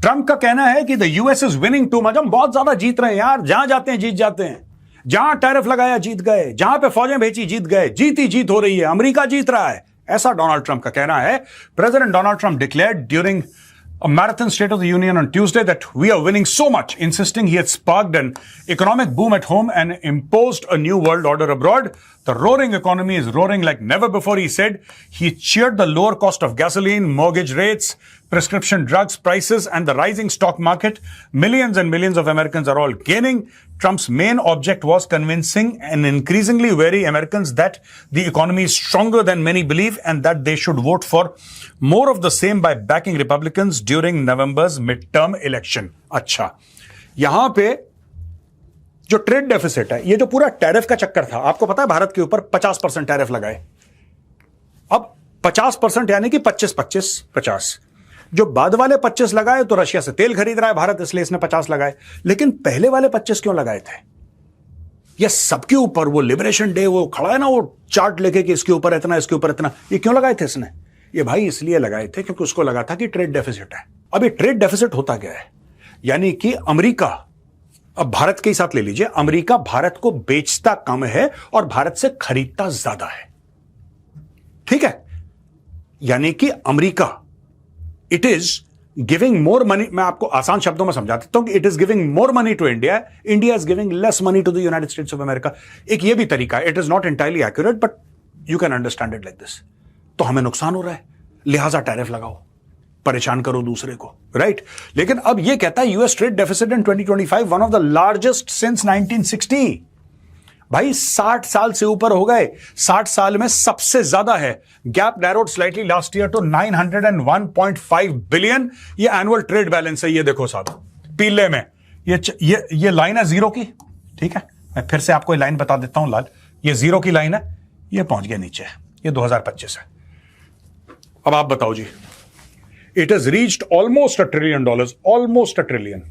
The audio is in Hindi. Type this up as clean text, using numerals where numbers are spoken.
ट्रंप का कहना है कि the US is winning too much, हम बहुत ज्यादा जीत रहे हैं यार, जहां जाते हैं जीत जाते हैं, जहां टैरिफ लगाया जीत गए, जहां पे फौजें भेजी जीत गए, जीत ही जीत हो रही है, अमेरिका जीत रहा है, ऐसा डोनाल्ड ट्रंप का कहना है। President Donald Trump declared during a marathon State of the Union on Tuesday that we are winning so much, insisting he had sparked an economic boom at home and imposed a new world order abroad. The roaring economy is roaring like never before, he said. He cheered the lower cost of gasoline, mortgage rates, prescription drugs prices, and the rising stock market. Millions and millions of Americans are all gaining. Trump's main object was convincing and increasingly wary Americans that the economy is stronger than many believe and that they should vote for more of the same by backing Republicans during November's midterm election. अच्छा, यहां पे जो ट्रेड डेफिसिट है, ये जो पूरा टैरिफ का चक्कर था, आपको पता है भारत के ऊपर 50% टैरिफ लगाए। अब 50% यानी कि 25-50 जो बाद वाले 25 लगाए तो रशिया से तेल खरीद रहा है भारत, इसलिए इसने 50 लगाए। लेकिन पहले वाले 25 क्यों लगाए थे? ये सबके ऊपर वो लिबरेशन डे वो खड़ा है ना, वो चार्ट लेके कि इसके ऊपर इतना, इसके ऊपर इतना, ये क्यों लगाए थे इसने? ये भाई इसलिए लगाए थे क्योंकि उसको लगा था कि ट्रेड डेफिसिट है। अब ये ट्रेड डेफिसिट होता क्या है? यानी कि अमेरिका, अब भारत के ही साथ ले लीजिए, अमेरिका भारत को बेचता कम है और भारत से खरीदता ज्यादा है। ठीक है, यानी कि America it is giving more money, मैं आपको आसान शब्दों में समझा देता हूं कि it is giving more money to India, India is giving less money to the United States of America. एक ये भी तरीका है, it is not entirely accurate but you can understand it like this. तो हमें नुकसान हो रहा है, लिहाजा टैरिफ लगाओ, परेशान करो दूसरे को, राइट? लेकिन अब ये कहता है US trade deficit in 2025 one of the largest since 1960। भाई 60 साल से ऊपर हो गए, 60 साल में सबसे ज्यादा है। Gap narrowed slightly last year to 901.5 billion. ये एनुअल ट्रेड बैलेंस है, ये देखो साहब पीले में, ये लाइन है जीरो की। ठीक है, मैं फिर से आपको लाइन बता देता हूं लाल, ये जीरो की लाइन है, ये पहुंच गया नीचे, ये 2025 है। अब आप बताओ जी, it has reached almost $1 trillion, almost a trillion.